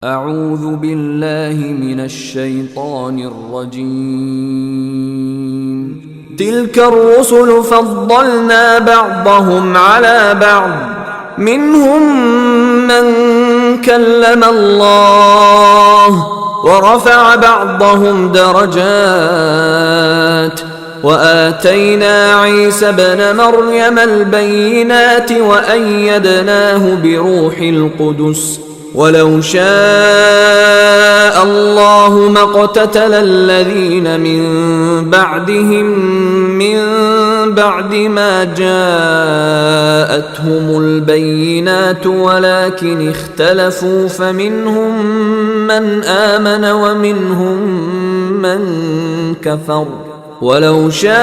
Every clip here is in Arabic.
أعوذ بالله من الشيطان الرجيم. تلك الرسل فضلنا بعضهم على بعض، منهم من كلم الله ورفع بعضهم درجات، وآتينا عيسى ابن مريم البينات وأيدناه بروح القدس، ولو شاء الله ما اقتتل الذين من بعدهم من بعد ما جاءتهم البينات ولكن اختلفوا، فمنهم من آمن ومنهم من كفر. ولو شاء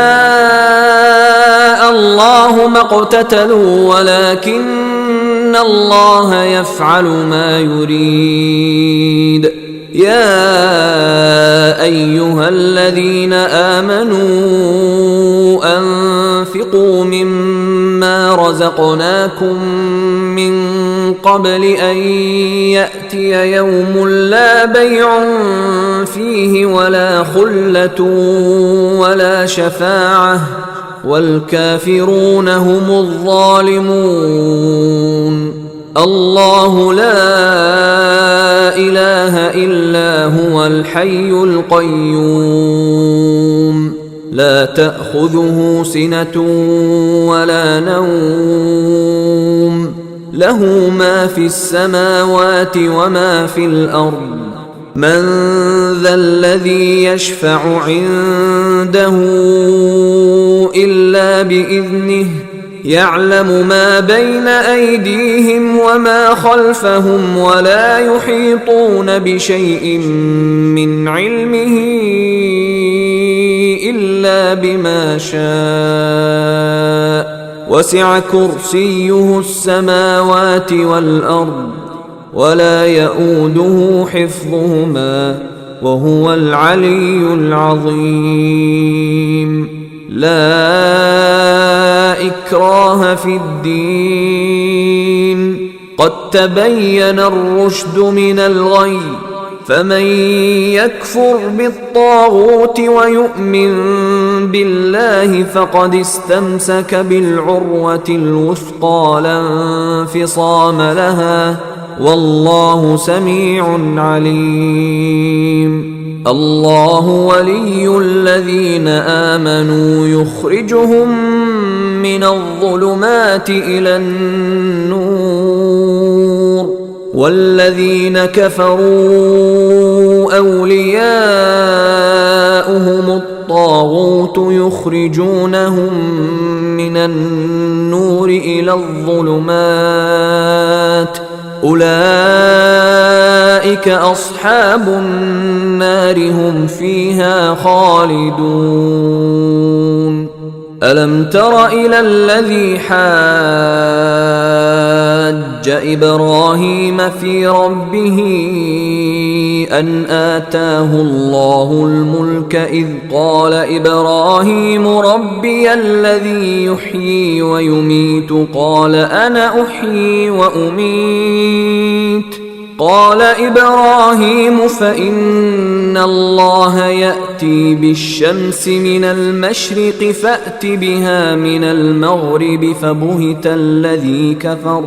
الله ما اقتتلوا ولكن الله يفعل ما يريد. يا أيها الذين آمنوا أنفقوا مما رزقناكم من قبل أن يأتي يوم لا بيع فيه ولا خلة ولا شفاعة والكافرون هم الظالمون. الله لا إله إلا هو الحي القيوم، لا تأخذه سنة ولا نوم، له ما في السماوات وما في الأرض. من ذا الذي يشفع عنده إلا بإذنه، يعلم ما بين أيديهم وما خلفهم، ولا يحيطون بشيء من علمه إلا بما شاء، وسع كرسيه السماوات والأرض ولا يؤوده حفظهما وهو العلي العظيم. لا إكراه في الدين، قد تبين الرشد من الغي، فمن يكفر بالطاغوت ويؤمن بالله فقد استمسك بالعروة الوثقى لا انفصام لها، والله سميع عليم. الله ولي الذين آمنوا يخرجهم من الظلمات إلى النور، والذين كفروا أولياؤهم الطاغوت يخرجونهم من النور إلى الظلمات، أولئك أصحاب النار هم فيها خالدون. ألم تر إلى الذي حاج إبراهيم في ربه أن آتاه الله الملك، إذ قال إبراهيم ربي الذي يحيي ويميت، قال أنا أحيي وأميت. قال إبراهيم فإن الله يأتي بالشمس من المشرق فأت بها من المغرب، فبهت الذي كفر،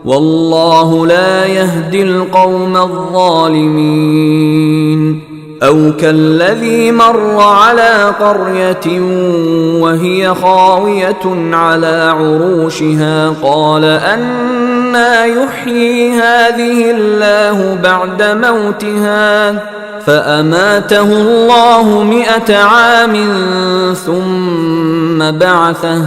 والله لا يهدي القوم الظالمين. أو كالذي مر على قرية وهي خاوية على عروشها، قال أنى يحيي هذه الله بعد موتها، فأماته الله 100 عام ثم بعثه،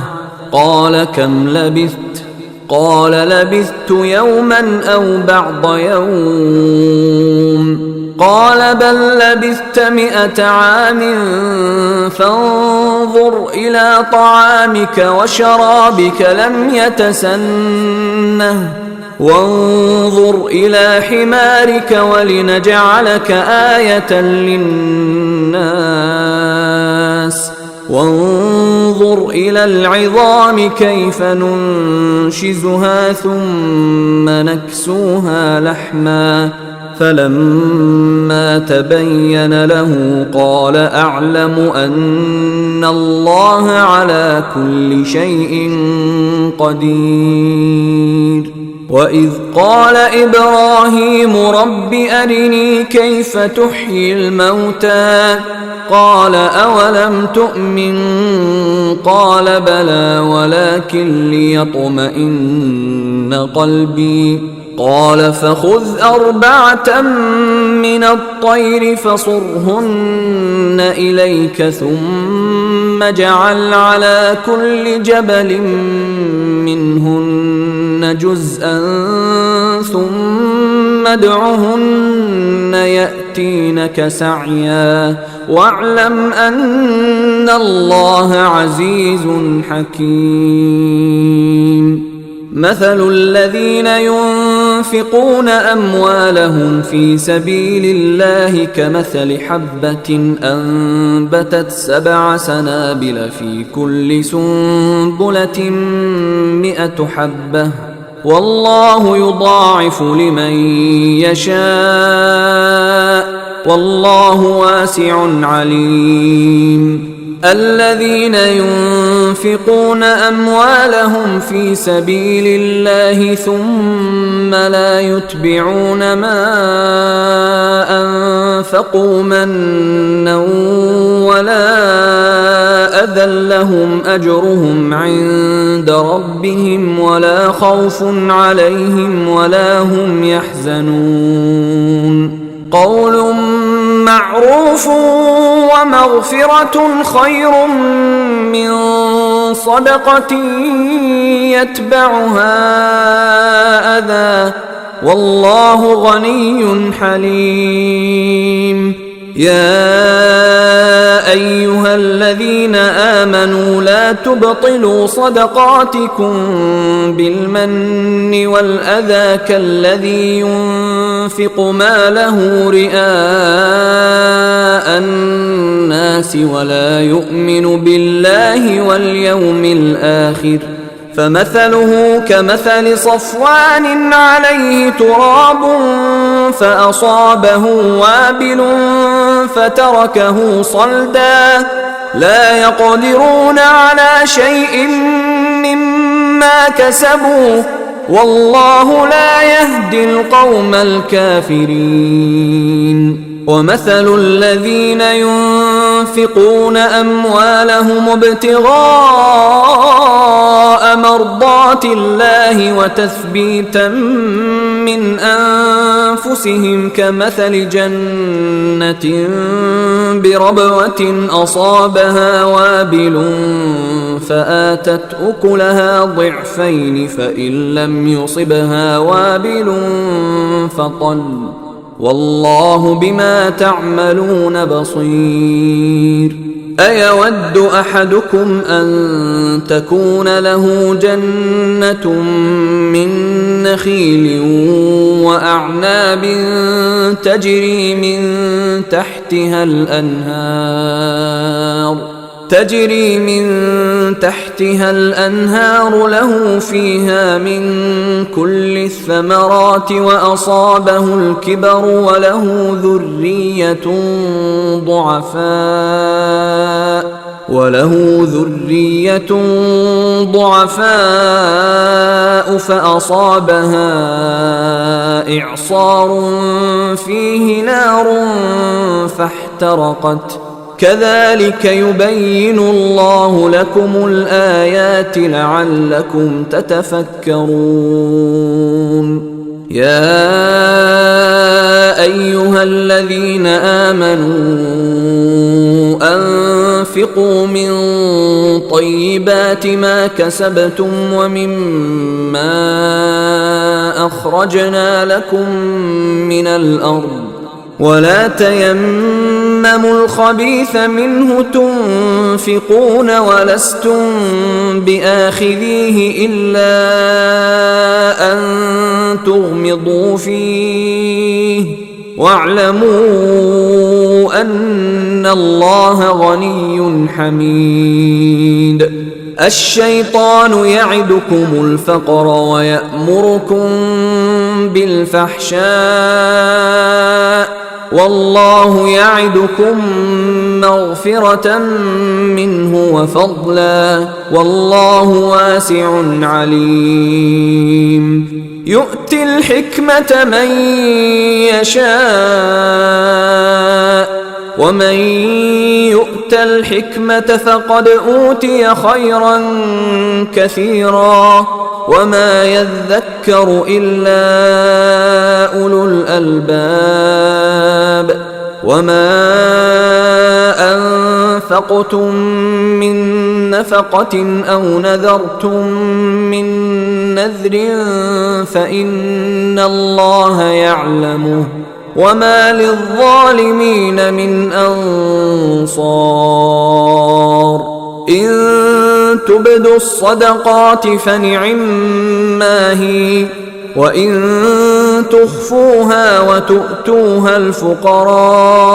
قال كم لبثت؟ قال لبثت يوما أو بعض يوم، قال بل لبثت 100 عام، فانظر إلى طعامك وشرابك لم يتسنه، وانظر إلى حمارك ولنجعلك آية للناس، وانظر إلى العظام كيف ننشزها ثم نكسوها لحما فلما تبين له قال أعلم أن الله على كل شيء قدير. وإذ قال إبراهيم رب أرني كيف تحيي الموتى قال أولم تؤمن قال بلى ولكن ليطمئن قلبي قال فخذ 4 من الطير فصرهن إليك ثم اجعل على كل جبل منهن جزءا ثم ادعهن يأتينك سعيا واعلم أن الله عزيز حكيم. مثل الذين ينفقون أموالهم في سبيل الله كمثل حبة أنبتت 7 سنابل في كل سنبلة 100 حبة والله يضاعف لمن يشاء والله واسع عليم. الذين ينفقون أموالهم في سبيل الله ثم لا يتبعون ما أنفقوا منا ولا أذى لهم أجرهم عند ربهم ولا خوف عليهم ولا هم يحزنون. قول معروف ومغفرة خير من صدقة يتبعها أذى والله غني حليم. يا أيها الذين آمنوا لا تبطلوا صدقاتكم بالمن والأذى كالذي ينفق ماله رئاء الناس ولا يؤمن بالله واليوم الآخر فمثله كمثل صفوان عليه تراب فأصابه وابل فتركه صلدا لا يقدرون على شيء مما كسبوا والله لا يهدي القوم الكافرين. ومثل الذين ينفقون أموالهم ابتغاء مرضات الله وتثبيتا من أنفسهم كمثل جنة بربوة أصابها وابل فآتت أكلها ضعفين فإن لم يصبها وابل فطل والله بما تعملون بصير. أيود أحدكم أن تكون له جنة من نخيل وأعناب تجري من تحتها الأنهار له فيها من كل الثمرات وأصابه الكبر وله ذرية ضعفاء فأصابها إعصار فيه نار فاحترقت كذلك يبين الله لكم الآيات لعلكم تتفكرون. يا أيها الذين آمنوا أنفقوا من طيبات ما كسبتم ومما أخرجنا لكم من الأرض ولا تيمموا الخبيث منه تنفقون ولستم بآخذيه إلا أن تغمضوا فيه واعلموا أن الله غني حميد. الشيطان يعدكم الفقر ويأمركم بالفحشاء والله يعدكم مغفرة منه وفضلا والله واسع عليم. يؤتي الحكمة من يشاء ومن يؤت الحكمة فقد أوتي خيرا كثيرا وما يذكر إلا أولو الألباب. وما أنفقتم من نفقة أو نذرتم من نذر فإن الله يعلمه وما للظالمين من أنصار. إن تبدوا الصدقات فنعما هي وإن تخفوها وتؤتوها الفقراء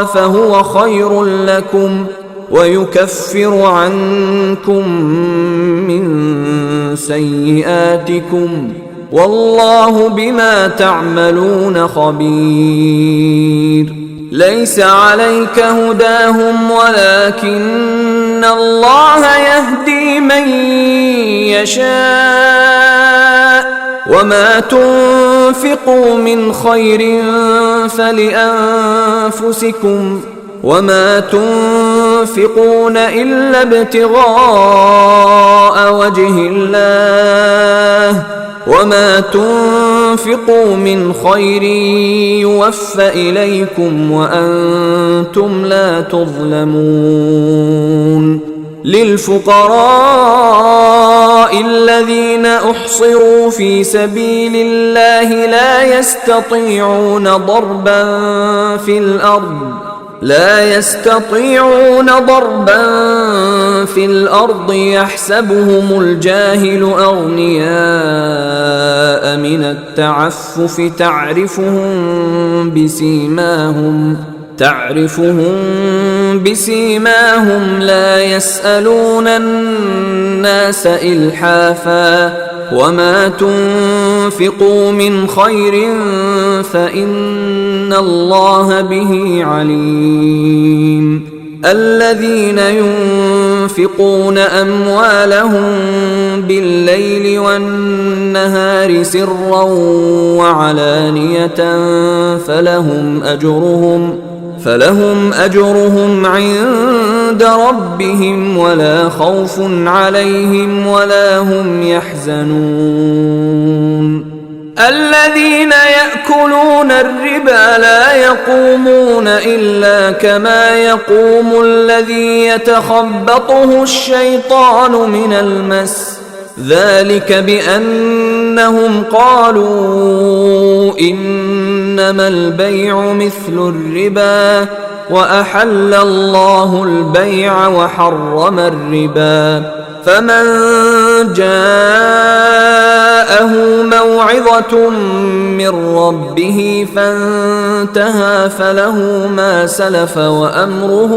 فهو خير لكم ويكفر عنكم من سيئاتكم والله بما تعملون خبير. ليس عليك هداهم ولكن الله يهدي من يشاء وما تنفقوا من خير فلأنفسكم وما تنفقون إلا ابتغاء وجه الله وما تنفقوا من خير يوفى إليكم وأنتم لا تظلمون. للفقراء الذين أحصروا في سبيل الله لا يستطيعون ضربا في الأرض يحسبهم الجاهل أغنياء من التعفف تعرفهم بسيماهم لا يسألون الناس إلحافا وما تنفقوا من خير فإن الله به عليم. الذين ينفقون أموالهم بالليل والنهار سرا وعلانية فلهم أجرهم عند ربهم ولا خوف عليهم ولا هم يحزنون. الذين يأكلون الربا لا يقومون إلا كما يقوم الذي يتخبطه الشيطان من المس ذلك بأنهم قالوا إنما البيع مثل الربا وأحل الله البيع وحرم الربا. فمن جاءه موعظة من ربه فانتهى فله ما سلف وأمره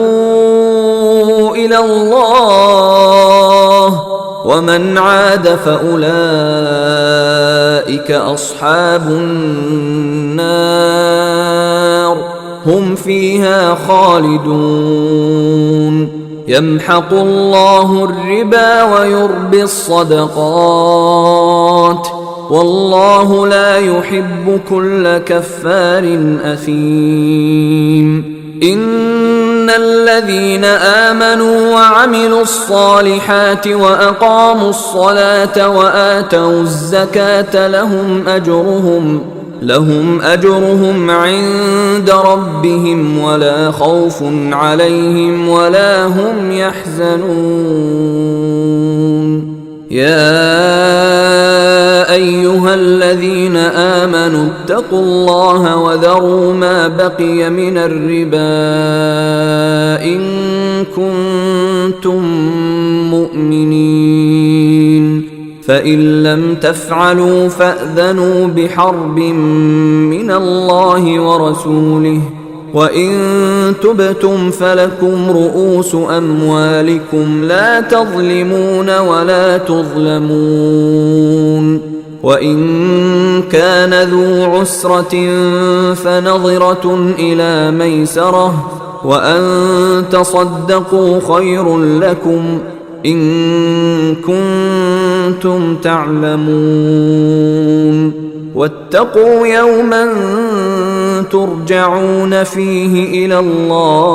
إلى الله ومن عاد فأولئك أصحاب النار هم فيها خالدون. يمحق الله الربا ويربي الصدقات والله لا يحب كل كفار أثيم. إن الذين آمنوا وعملوا الصالحات وأقاموا الصلاة وآتوا الزكاة لهم أجرهم عند ربهم ولا خوف عليهم ولا هم يحزنون. يا أيها الذين آمنوا اتقوا الله وذروا ما بقي من الربا إن كنتم مؤمنين فإن لم تفعلوا فأذنوا بحرب من الله ورسوله وإن تبتم فلكم رؤوس أموالكم لا تظلمون ولا تظلمون. وإن كان ذو عسرة فنظرة إلى ميسرة وأن تصدقوا خير لكم إن كنتم تعلمون. واتقوا يوما ترجعون فيه إلى الله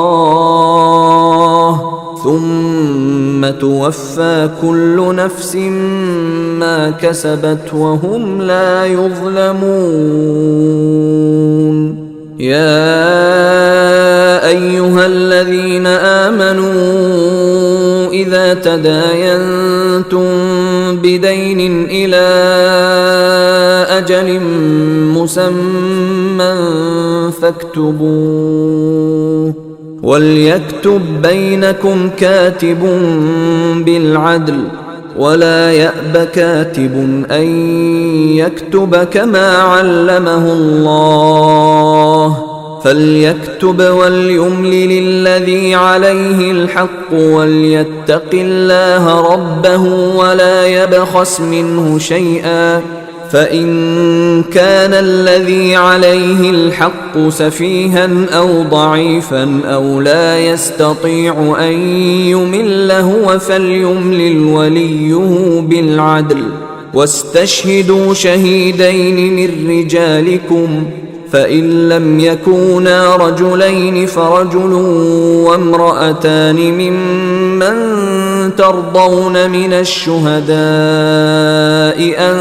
ثم توفى كل نفس ما كسبت وهم لا يظلمون. يا أيها الذين آمنوا إذا تداينتم بدين إلى أجل مسمى فاكتبوه وليكتب بينكم كاتب بالعدل ولا يأب كاتب أن يكتب كما علمه الله فليكتب وليملل الذي عليه الحق وليتق الله ربه ولا يبخس منه شيئا فإن كان الذي عليه الحق سفيها أو ضعيفا أو لا يستطيع أن يمل هو فليملل وليه بالعدل واستشهدوا شهيدين من رجالكم فإن لم يكونا رجلين فرجل وامرأتان ممن ترضون من الشهداء أن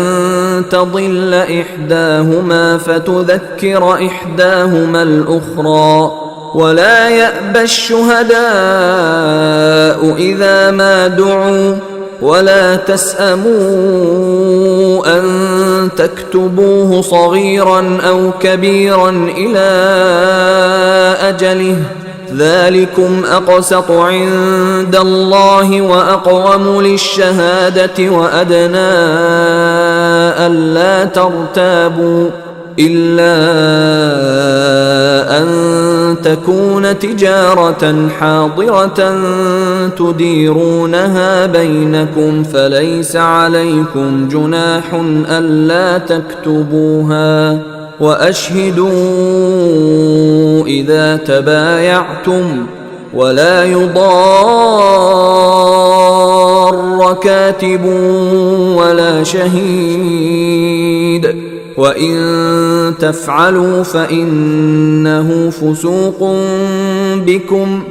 تضل إحداهما فتذكر إحداهما الأخرى ولا يأبى الشهداء إذا ما دعوا ولا تسأموا أن تكتبوه صغيرا أو كبيرا إلى أجله ذلكم أقسط عند الله وأقوم للشهادة وأدنى ألا ترتابوا إلا أن تكون تجارة حاضرة تديرونها بينكم فليس عليكم جناح ألا تكتبوها وأشهدوا إذا تبايعتم ولا يضار كاتب ولا شهيد وإن تفعلوا فإنه فسوق بكم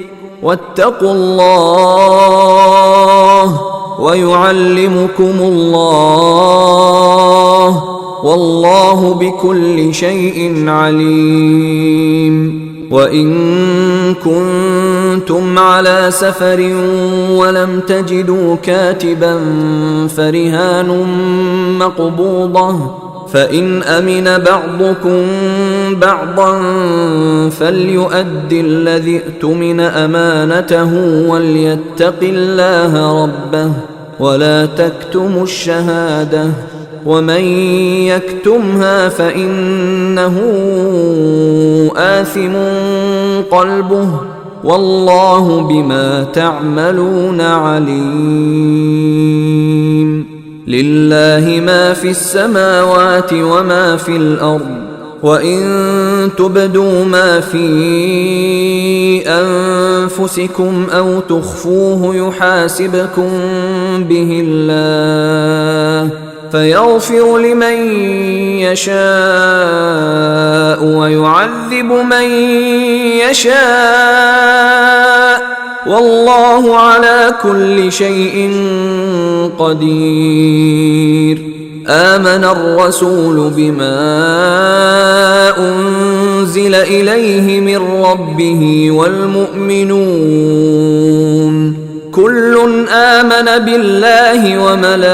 واتقوا الله ويعلمكم الله والله بكل شيء عليم. وإن كنتم على سفر ولم تجدوا كاتبا فرهان مقبوضة فإن أمن بعضكم بعضا فليؤد الذي اؤتمن أمانته وليتق الله ربه ولا تكتموا الشهادة ومن يكتمها فإنه آثم قلبه والله بما تعملون عليم. لله ما في السماوات وما في الأرض وإن تبدوا ما في أنفسكم أو تخفوه يحاسبكم به الله فيغفر لمن يشاء ويعذب من يشاء والله على كل شيء قدير. آمن الرسول بما أنزل إليه من ربه والمؤمنون كل آمن بالله وملائكته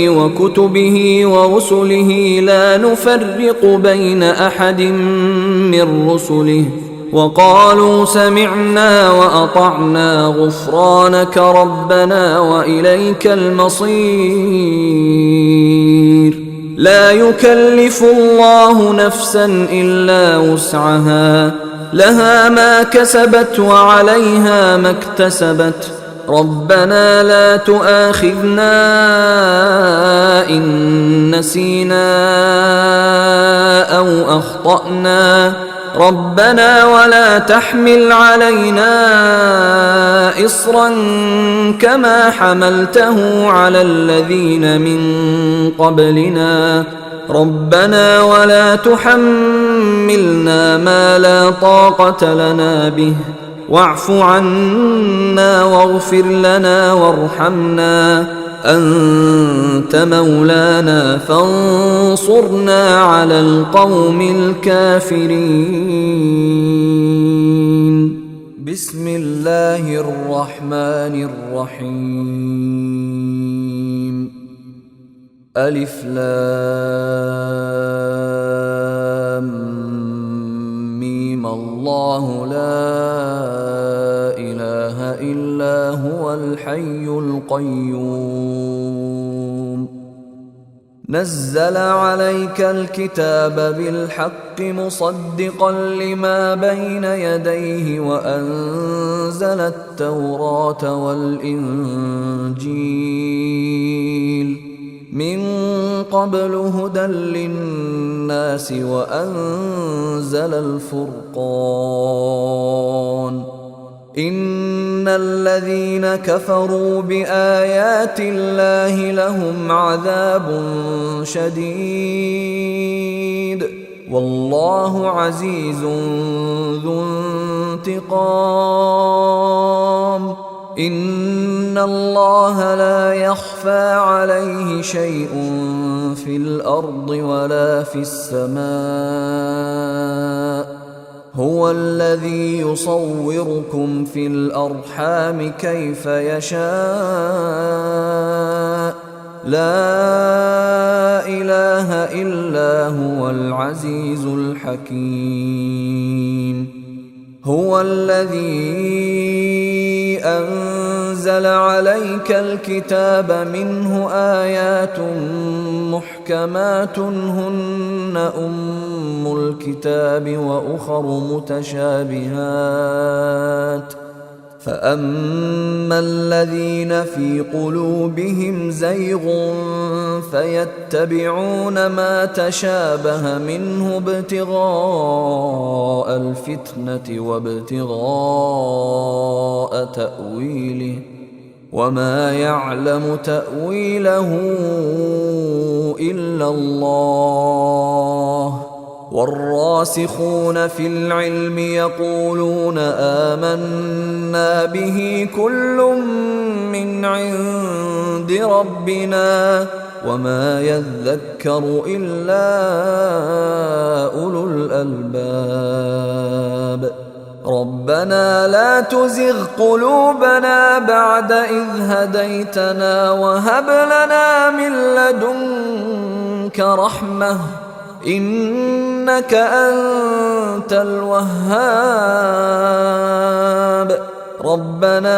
وكتبه ورسله لا نفرق بين أحد من رسله وقالوا سمعنا وأطعنا غفرانك ربنا وإليك المصير. لا يكلف الله نفسا إلا وسعها لها ما كسبت وعليها ما اكتسبت ربنا لا تؤاخذنا إن نسينا أو أخطأنا ربنا ولا تحمل علينا إصرا كما حملته على الذين من قبلنا ربنا ولا تحملنا ما لا طاقة لنا به واعف عنا واغفر لنا وارحمنا أنت مولانا فانصرنا على القوم الكافرين. بسم الله الرحمن الرحيم. ألف لام ميم الله لا إله إلا هو الحي القيوم نزل عليك الكتاب بالحق مصدقا لما بين يديه وأنزل التوراة والإنجيل من قبل هدى للناس وأنزل الفرقان إن الذين كفروا بآيات الله لهم عذاب شديد والله عزيز ذو انتقام إن الله لا يخفى عليه شيء في الأرض ولا في السماء هو الذي يصوركم في الأرحام كيف يشاء لا إله إلا هو العزيز الحكيم هو الذي أنزل عليك الكتاب منه آيات محكمات هن أم الكتاب وأخر متشابهات فأما الذين في قلوبهم زيغ فيتبعون ما تشابه منه ابتغاء الفتنة وابتغاء تأويله وما يعلم تأويله إلا الله والراسخون في العلم يقولون آمنا به كل من عند ربنا وما يذكر إلا أولو الألباب ربنا لا تزغ قلوبنا بعد إذ هديتنا وهب لنا من لدنك رحمة إنك أنت الوهاب ربنا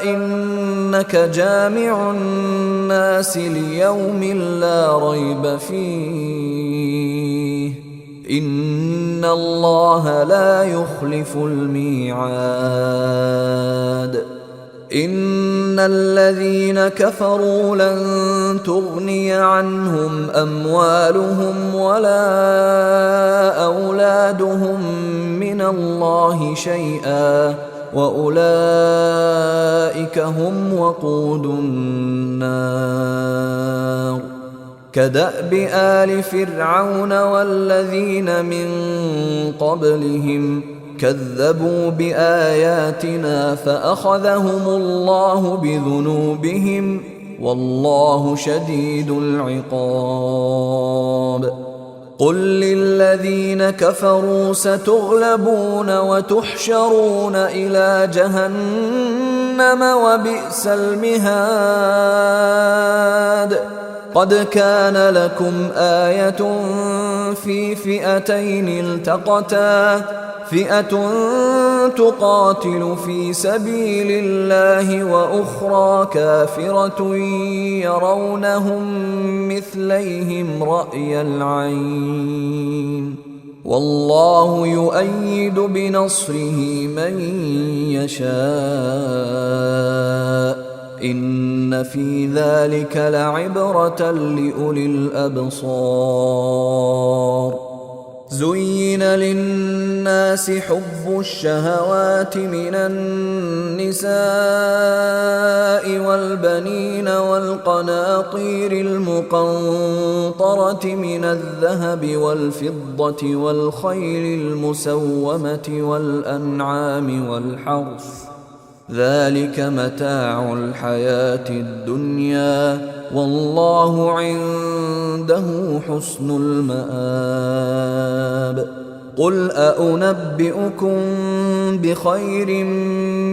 إنك جامع الناس ليوم لا ريب فيه إن الله لا يخلف الميعاد إن الذين كفروا لن تغني عنهم أموالهم ولا أولادهم من الله شيئا وأولئك هم وقود النار كدأب آل فرعون والذين من قبلهم كذبوا بآياتنا فأخذهم الله بذنوبهم والله شديد العقاب قل للذين كفروا ستغلبون وتحشرون إلى جهنم وبئس المهاد قد كان لكم آية في فئتين التقتا فئة تقاتل في سبيل الله وأخرى كافرة يرونهم مثليهم رأي العين والله يؤيد بنصره من يشاء إن في ذلك لعبرة لأولي الأبصار زين للناس حب الشهوات من النساء والبنين والقناطير المقنطرة من الذهب والفضة والخيل المسومة والأنعام والحرث ذلك متاع الحياة الدنيا والله عنده حسن المآب قل أنبئكم بخير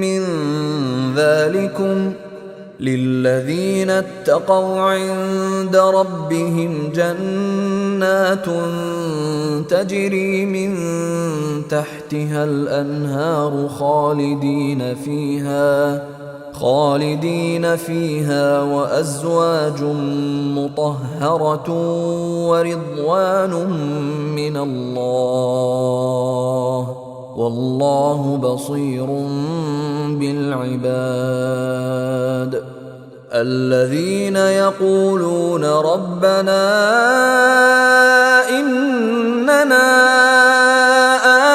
من ذلكم للذين اتقوا عند ربهم جنات تجري من تحتها الأنهار خالدين فيها وأزواج مطهرة ورضوان من الله والله بصير بالعباد الذين يقولون ربنا إننا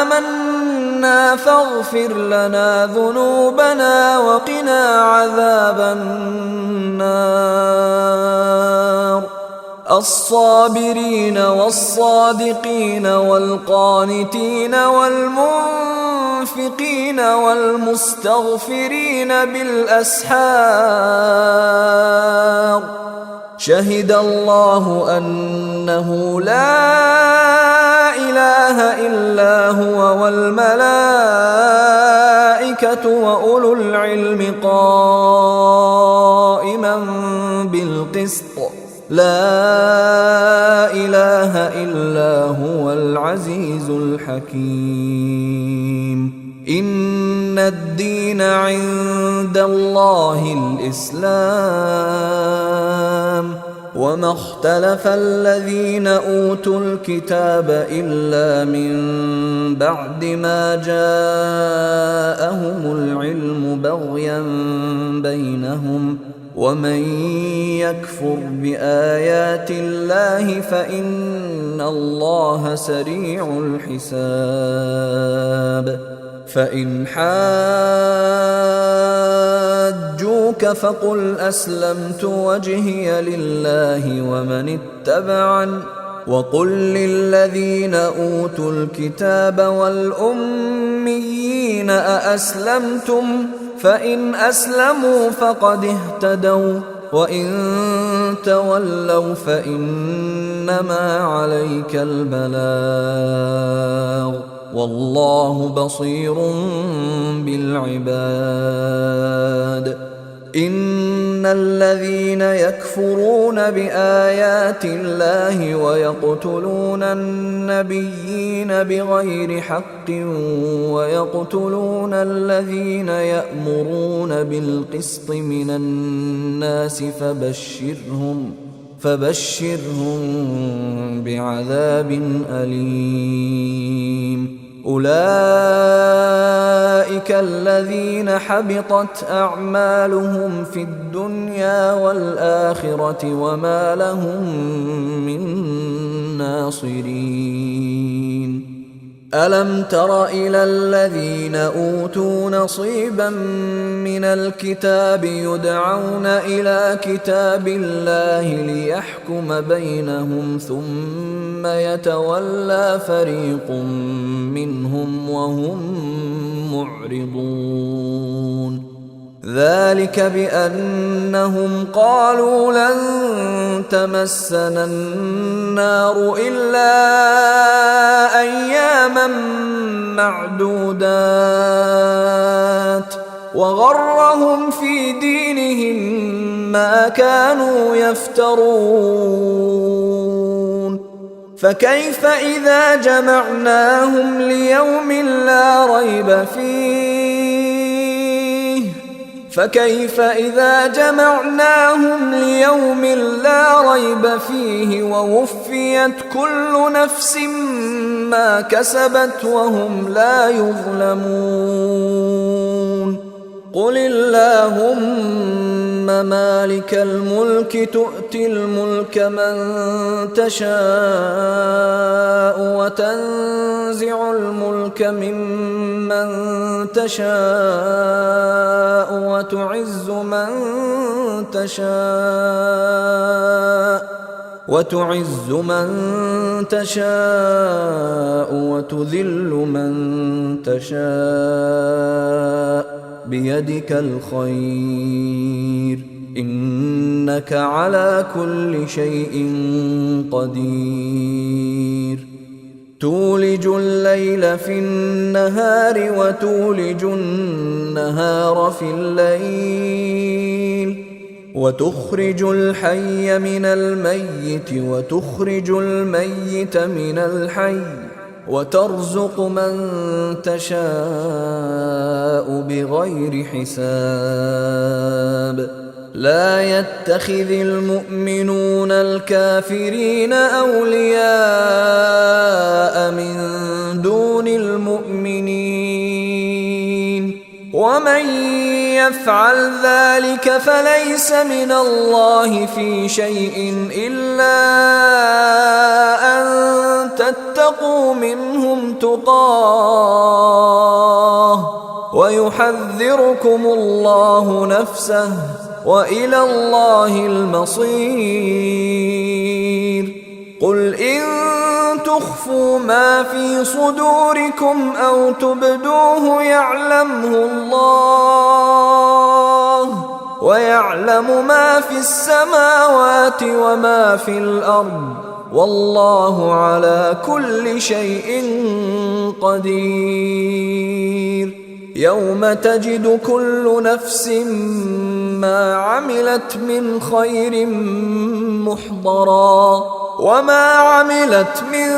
آمنا فاغفر لنا ذنوبنا وقنا عذاب النار الصابرين والصادقين والقانتين والمنفقين والمستغفرين بالأسحار شهد الله أنه لا إله إلا هو والملائكة وأولو العلم قائما بالقسط لا إله إلا هو العزيز الحكيم إن الدين عند الله الإسلام وما اختلف الذين أوتوا الكتاب إلا من بعد ما جاءهم العلم بغيا بينهم ومن يكفر بآيات الله فإن الله سريع الحساب فإن حاجوك فقل أسلمت وجهي لله ومن اتبعن وقل للذين أوتوا الكتاب والأميين أأسلمتم فإن أسلموا فقد اهتدوا وإن تولوا فإنما عليك البلاغ والله بصير بالعباد إن الذين يكفرون بآيات الله ويقتلون النبيين بغير حق ويقتلون الذين يأمرون بالقسط من الناس فبشرهم بعذاب أليم أولئك الذين حبطت أعمالهم في الدنيا والآخرة وما لهم من ناصرين ألم تر إلى الذين أوتوا نصيبا من الكتاب يدعون إلى كتاب الله ليحكم بينهم ثم يتولى فريق منهم وهم معرضون ذلك بأنهم قالوا لن تمسنا النار إلا أياما معدودات وغرهم في دينهم ما كانوا يفترون فكيف إذا جمعناهم ليوم لا ريب فيه ووفيت كل نفس ما كسبت وهم لا يظلمون قل اللهم مالك الملك تؤتي الملك من تشاء وتنزع الملك ممن تشاء وتعز من تشاء وتذل من تشاء بيدك الخير إنك على كل شيء قدير تولج الليل في النهار وتولج النهار في الليل وتخرج الحي من الميت وتخرج الميت من الحي وترزق من تشاء بغير حساب لا يتخذ المؤمنون الكافرين أولياء من دون المؤمنين ومن يفعل ذلك فليس من الله في شيء إلا أن تتقوا منهم تقاه ويحذركم الله نفسه وإلى الله المصير قل إن تخفوا ما في صدوركم أو تبدوه يعلمه الله ويعلم ما في السماوات وما في الأرض والله على كل شيء قدير يوم تجد كل نفس ما عملت من خير محضرا وما عملت من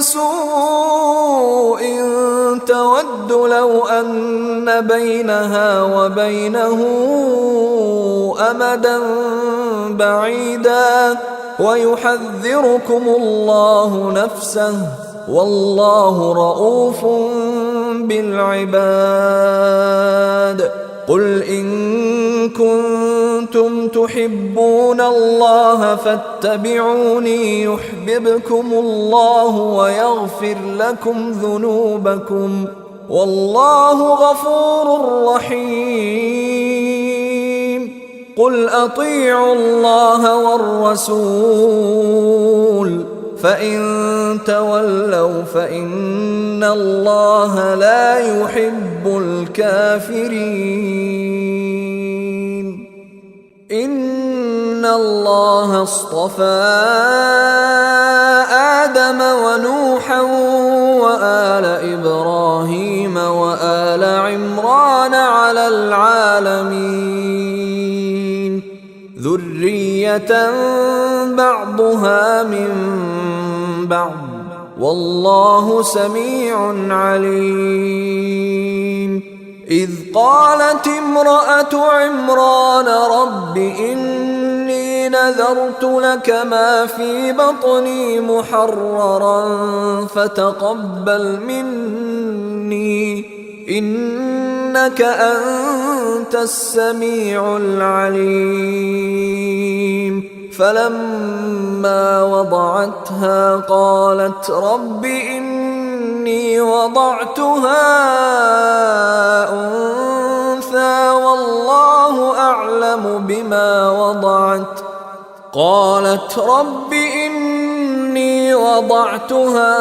سوء تود لو أن بينها وبينه أمدا بعيدا ويحذركم الله نفسه والله رؤوف بالعباد قل إن كنتم تحبون الله فاتبعوني يحببكم الله ويغفر لكم ذنوبكم والله غفور رحيم قل أطيعوا الله والرسول فإن تولوا فإن الله لا يحب الكافرين إن الله اصطفى آدم ونوحا وآل إبراهيم وآل عمران على العالمين ذرية بعضها من بعض والله سميع عليم إذ قالت امرأة عمران رب إني نذرت لك ما في بطني محررا فتقبل مني إنك أنت السميع العليم فلما وضعتها قالت رب إني وضعتها أنثى والله أعلم بما وضعت قالت رب إني وضعتها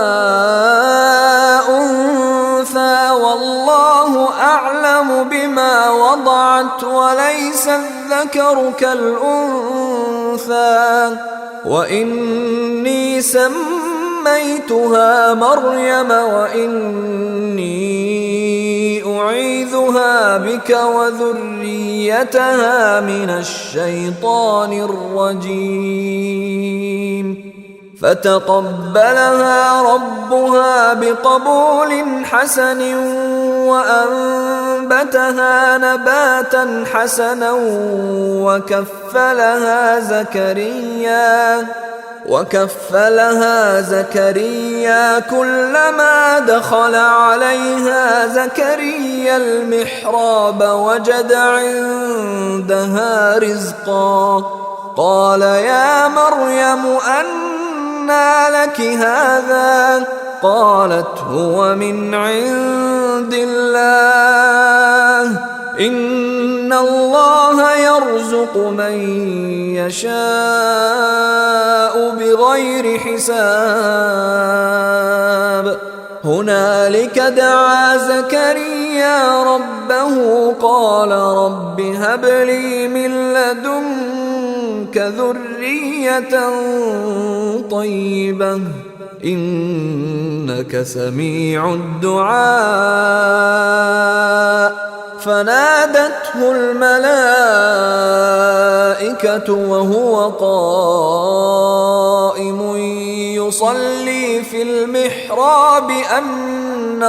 أنثى والله أعلم بما وضعت وليس الذكر كالأنثى وإني سميتها مريم وإني نعيذها بك وذريتها من الشيطان الرجيم فتقبلها ربها بقبول حسن وأنبتها نباتا حسنا وكفلها زكريا كلما دخل عليها زكريا المحراب وجد عندها رزقا قال يا مريم أنى لك هذا قالت هو من عند الله إن الله يرزق من يشاء بغير حساب هنالك دعا زكريا ربه قال رب هب لي من لدنك ذرية طيبة إنك سميع الدعاء فنادته الملائكة وهو قائم يصلي في المحراب أن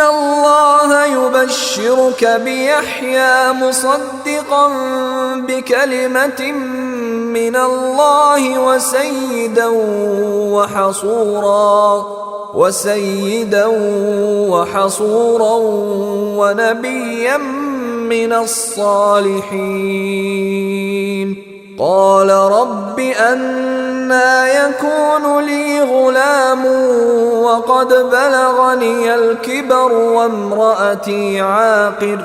الله يبشرك بيحيى مصدقا بكلمة من الله وسيدا وحصورا ونبيا من الصالحين قال رب أنى يكون لي غلام وقد بلغني الكبر وامرأتي عاقر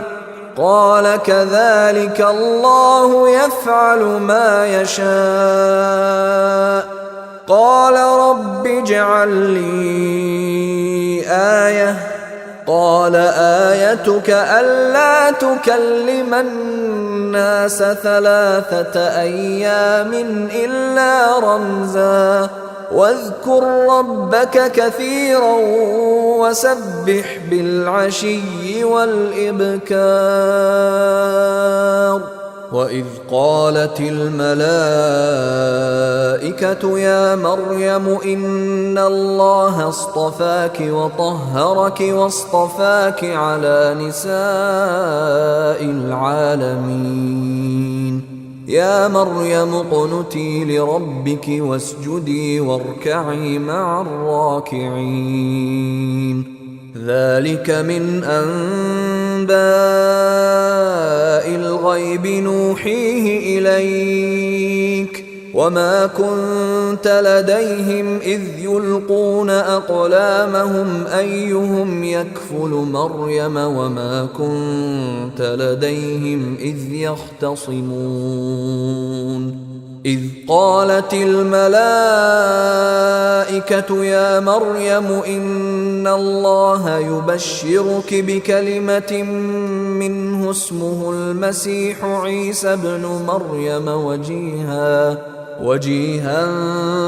قال كذلك الله يفعل ما يشاء قال رب اجعل لي آية قال آيتك ألا تكلم الناس 3 أيام إلا رمزا واذكر ربك كثيرا وسبح بالعشي والإبكار وإذ قالت الملائكة يا مريم إن الله اصطفاك وطهرك واصطفاك على نساء العالمين يا مريم اقنتي لربك واسجدي واركعي مع الراكعين ذلك من أنباء الغيب نوحيه إليك وما كنت لديهم إذ يلقون أقلامهم أيهم يكفل مريم وما كنت لديهم إذ يختصمون إذ قالت الملائكة يا مريم إن الله يبشرك بكلمة منه اسمه المسيح عيسى ابن مريم وجيها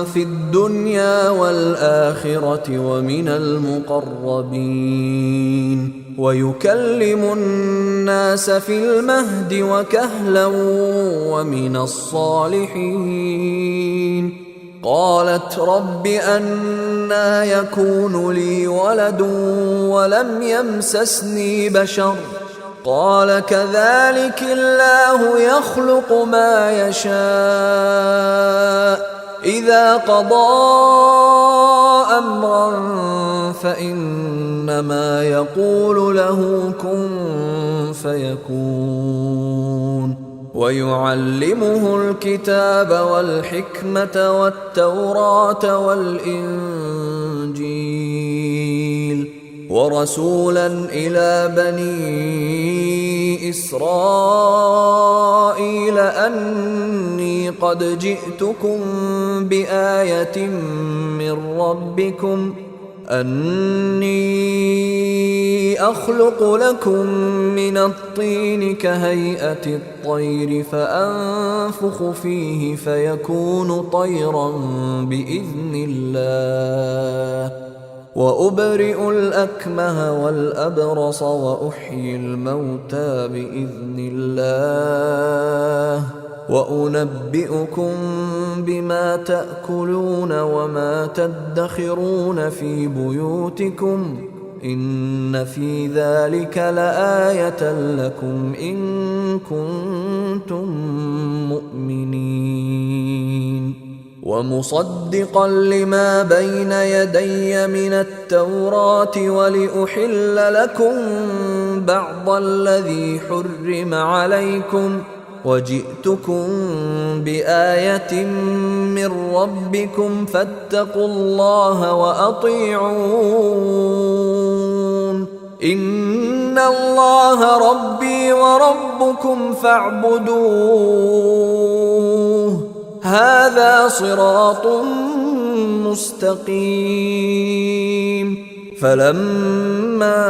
في الدنيا والآخرة ومن المقربين ويكلم الناس في المهد وكهلا ومن الصالحين قالت رب أنى يكون لي ولد ولم يمسسني بشر قال كذلك الله يخلق ما يشاء إذا قضى أمرا فإنما يقول له كن فيكون ويعلمه الكتاب والحكمة والتوراة والإنجيل ورسولا إلى بني إسرائيل أني قد جئتكم بآية من ربكم أني أخلق لكم من الطين كهيئة الطير فأنفخ فيه فيكون طيرا بإذن الله وأبرئ الأكمه والأبرص وأحيي الموتى بإذن الله وأنبئكم بما تأكلون وما تدخرون في بيوتكم إن في ذلك لآية لكم إن كنتم مؤمنين ومصدقا لما بين يدي من التوراة ولأحل لكم بعض الذي حرم عليكم وجئتكم بآية من ربكم فاتقوا الله وأطيعون إن الله ربي وربكم فاعبدوه هذا صراط مستقيم فلما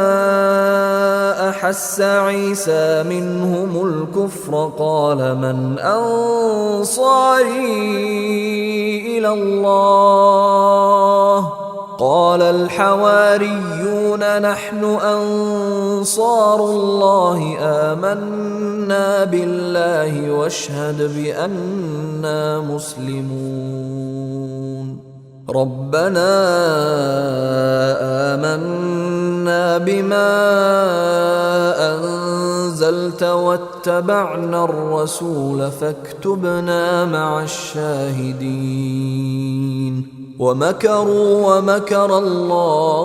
أحس عيسى منهم الكفر قال من أنصاري إلى الله قال الحواريون نحن أنصار الله آمنا بالله واشهد بأننا مسلمون ربنا آمنا بما أنزلت واتبعنا الرسول فاكتبنا مع الشاهدين ومكروا ومكر الله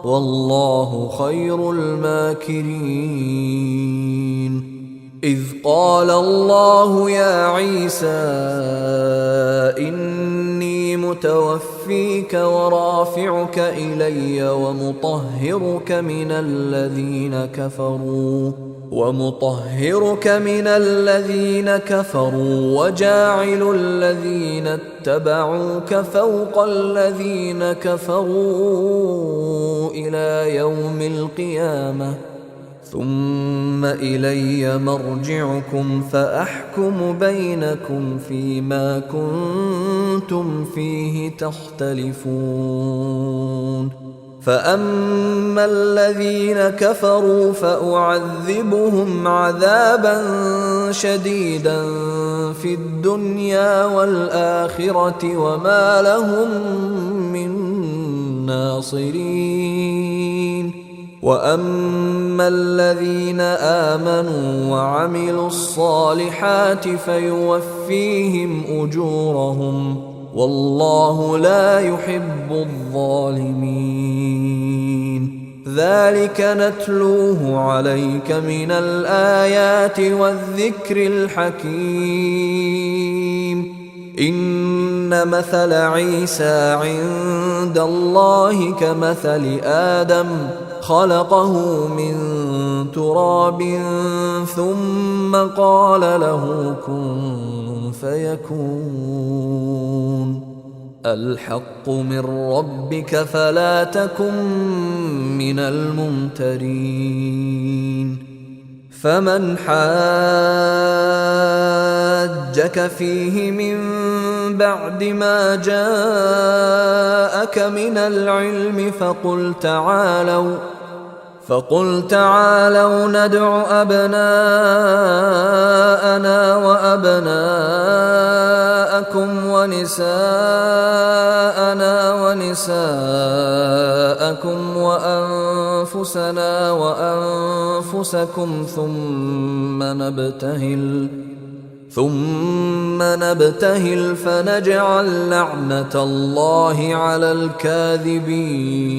والله خير الماكرين إذ قال الله يا عيسى إني متوفيك ورافعك إلي ومطهرك من الذين كفروا وجاعل الذين اتبعوك فوق الذين كفروا إلى يوم القيامة ثم إلي مرجعكم فأحكم بينكم فيما كنتم فيه تختلفون فأما الذين كفروا فأعذبهم عذابا شديدا في الدنيا والآخرة وما لهم من ناصرين وأما الذين آمنوا وعملوا الصالحات فيوفيهم أجورهم والله لا يحب الظالمين ذلك نتلوه عليك من الآيات والذكر الحكيم إن مثل عيسى عند الله كمثل آدم خلقه من تراب ثم قال له كن فيكون الحق من ربك فلا تكن من الممترين فمن حاجك فيه من بعد ما جاءك من العلم فقل تعالوا ندع أبناءنا وأبناءكم ونساءنا ونساءكم وأنفسنا وأنفسكم ثم نبتهل فنجعل لعنة الله على الكاذبين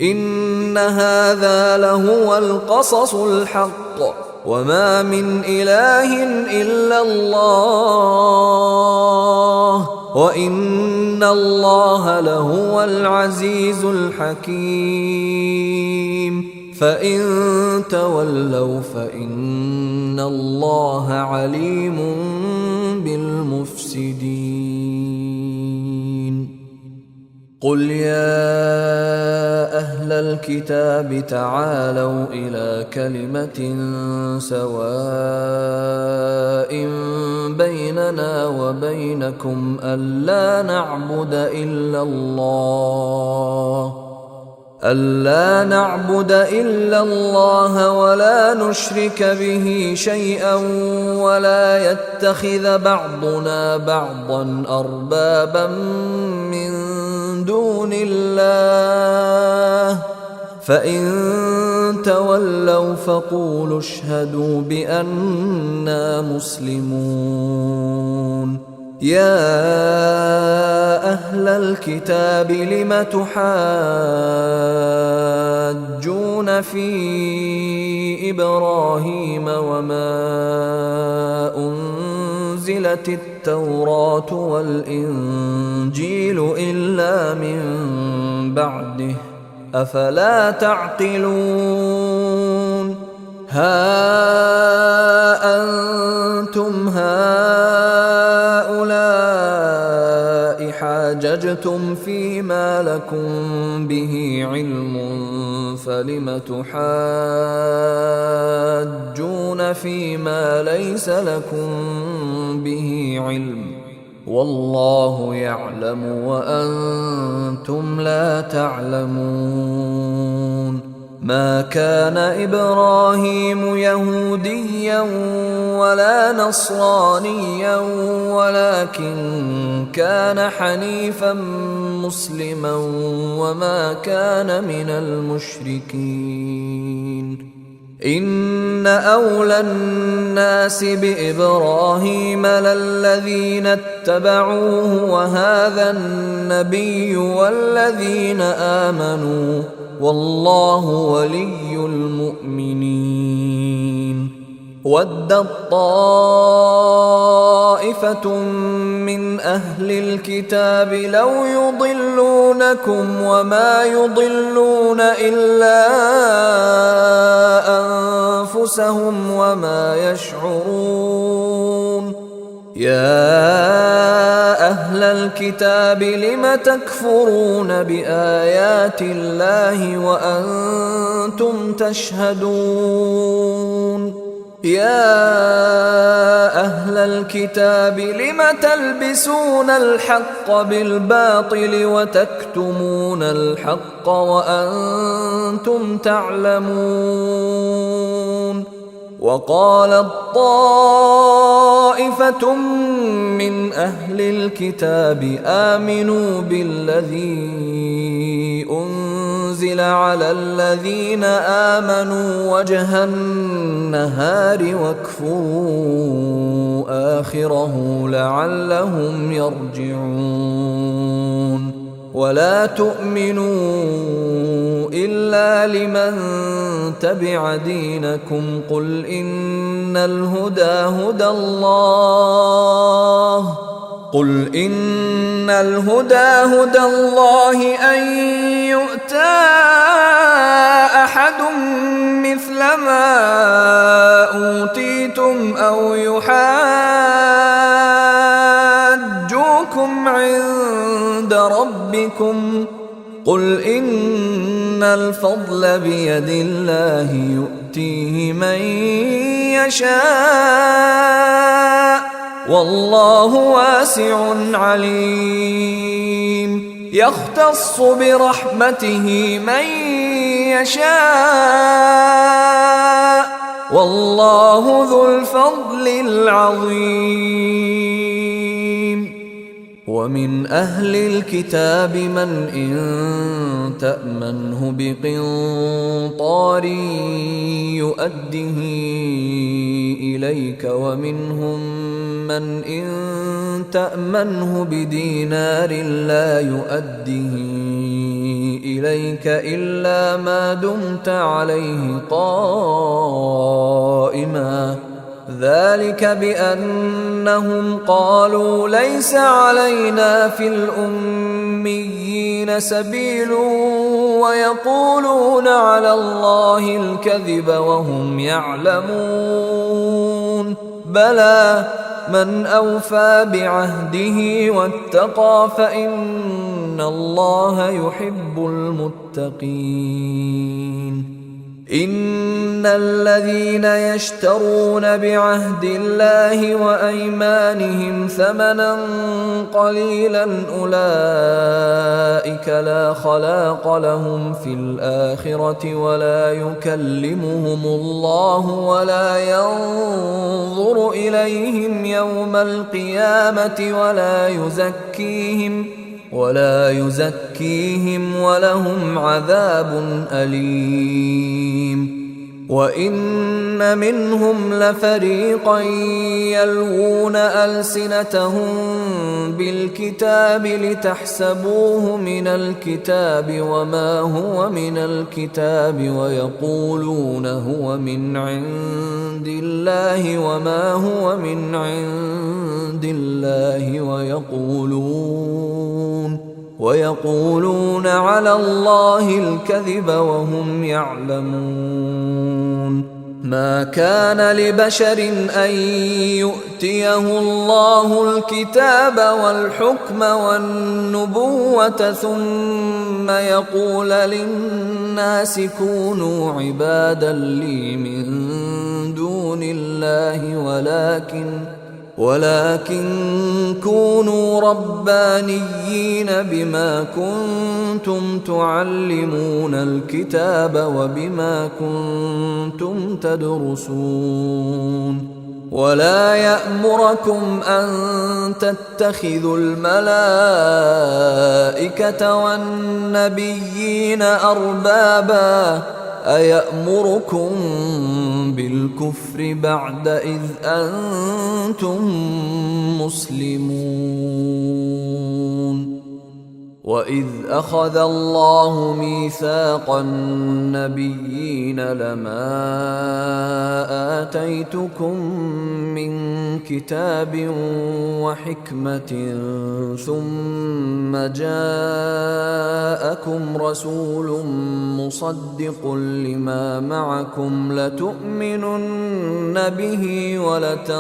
إن هذا لهو القصص الحق وما من إله إلا الله وإن الله لهو العزيز الحكيم فإن تولوا فإن الله عليم بالمفسدين قل يا أهل الكتاب تعالوا إلى كلمة سواء بيننا وبينكم ألا نعبد إلا الله ولا نشرك به شيئا ولا يتخذ بعضنا بعضا أربابا من دون الله فإن تولوا فقولوا اشهدوا بأننا مسلمون. يا أهل الكتاب لم تحاجون في إبراهيم وما أنزلت التوراة والإنجيل إلا من بعده أفلا تعقلون. ها أنتم هؤلاء حاججتم فيما لكم به علم فلم تحاجون فيما ليس لكم به علم والله يعلم وأنتم لا تعلمون. ما كان إبراهيم يهوديا ولا نصرانيا ولكن كان حنيفا مسلما وما كان من المشركين. إن أولى الناس بإبراهيم للذين اتبعوه وهذا النبي والذين آمنوا والله ولي المؤمنين. ودت طائفة من أهل الكتاب لو يضلونكم وما يضلون إلا أنفسهم وما يشعرون. يا أهل الكتاب لم تكفرون بآيات الله وأنتم تشهدون. يا أهل الكتاب لم تلبسون الحق بالباطل وتكتمون الحق وأنتم تعلمون. وقالت طائفة من أهل الكتاب آمنوا بالذي أنزل على الذين آمنوا وجه النهار واكفروا آخره لعلهم يرجعون. ولا تؤمنوا إلا لمن تبع دينكم قل إن الهدى هدى الله أن يؤتى أحد مثل ما أوتيتم أو يحاجوكم عند ربكم قل إن الفضل بيد الله يؤتيه من يشاء والله واسع عليم. يختص برحمته من يشاء والله ذو الفضل العظيم. ومن أهل الكتاب من إن تأمنه بقنطار يؤده إليك ومنهم من إن تأمنه بدينار لا يؤده إليك إلا ما دمت عليه قائما ذلك بأنهم قالوا ليس علينا في الأميين سبيل ويقولون على الله الكذب وهم يعلمون بلى من أوفى بعهده واتقى فإن الله يحب المتقين. إن الذين يشترون بعهد الله وأيمانهم ثمنا قليلا أولئك لا خلاق لهم في الآخرة ولا يكلمهم الله ولا ينظر إليهم يوم القيامة ولا يزكيهم ولهم عذاب أليم. وإن منهم لفريقا يلوون ألسنتهم بالكتاب لتحسبوه من الكتاب وما هو من الكتاب ويقولون هو من عند الله وما هو من عند الله ويقولون على الله الكذب وهم يعلمون. ما كان لبشر أن يؤتيه الله الكتاب والحكم والنبوة ثم يقول للناس كونوا عبادا لي من دون الله ولكن كونوا ربانيين بما كنتم تعلمون الكتاب وبما كنتم تدرسون. ولا يأمركم أن تتخذوا الملائكة والنبيين أربابا أيأمركم بالكفر بعد إذ أنتم مسلمون. وإذ أخذ الله ميثاق النبيين لما آتيتكم من كتاب وحكمة ثم جاءكم رسول مصدق لما معكم لتؤمنن به ولتنصرنه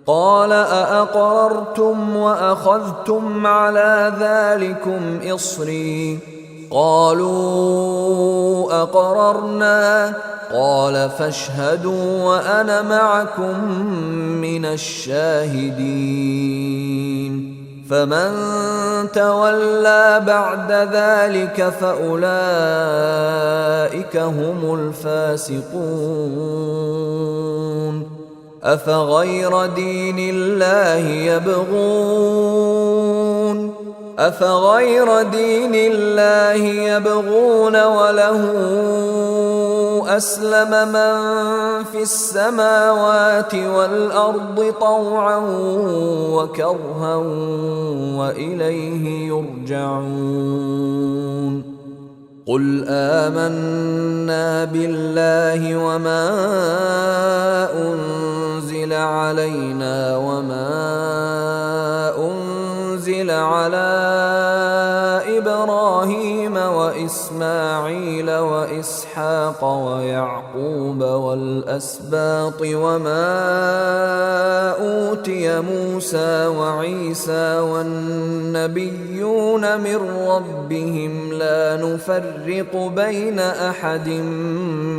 قال أأقررتم وأخذتم على ذلكم إصري قالوا أقررنا قال فاشهدوا وأنا معكم من الشاهدين. فمن تولى بعد ذلك فأولئك هم الفاسقون. أفغير دين الله يبغون وله أسلم من في السماوات والأرض طوعا وكرها وإليه يرجعون. قل آمنا بالله وما أنزل علينا وما أنزل على إبراهيم وإسماعيل وإسحاق ويعقوب والأسباط وما أوتي موسى وعيسى والنبيون من ربهم لا نفرق بين أحد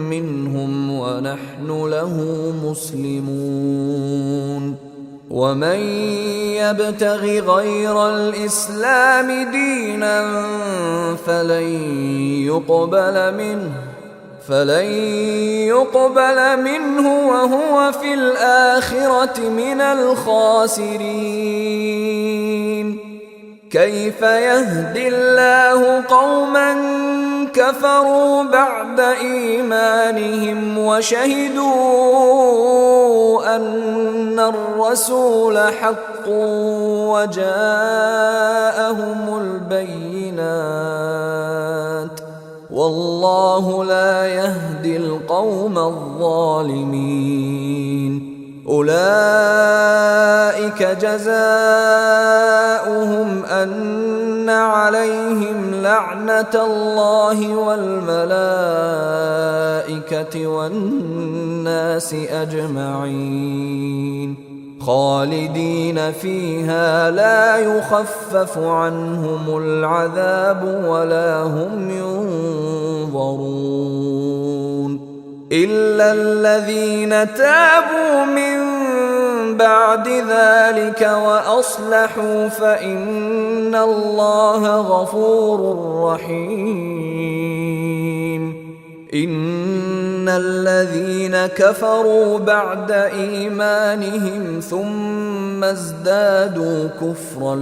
منهم ونحن له مسلمون. ومن يبتغ غير الإسلام دينا فلن يقبل منه وهو في الآخرة من الخاسرين. كيف يهدي الله قوما كفروا بعد إيمانهم وشهدوا أن الرسول حق وجاءهم البينات والله لا يهدي القوم الظالمين. أولئك جزاؤهم أن عليهم لعنة الله والملائكة والناس أجمعين خالدين فيها لا يخفف عنهم العذاب ولا هم ينظرون إلا الذين تابوا من بعد ذلك وأصلحوا فإن الله غفور رحيم إن الذين كفروا بعد إيمانهم ثم ازدادوا كفرا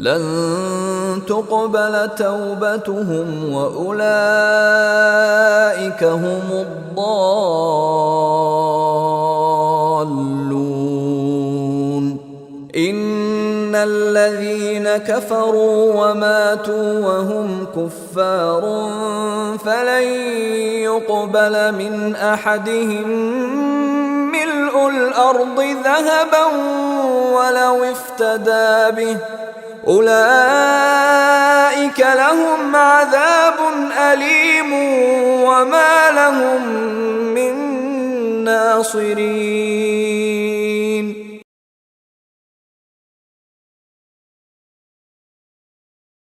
لن تقبل توبتهم وأولئك هم الضالون إن الذين كفروا وماتوا وهم كفار فلن يقبل من أحدهم ملء الأرض ذهبا ولو افتدى به أولئك لهم عذاب أليم وما لهم من ناصرين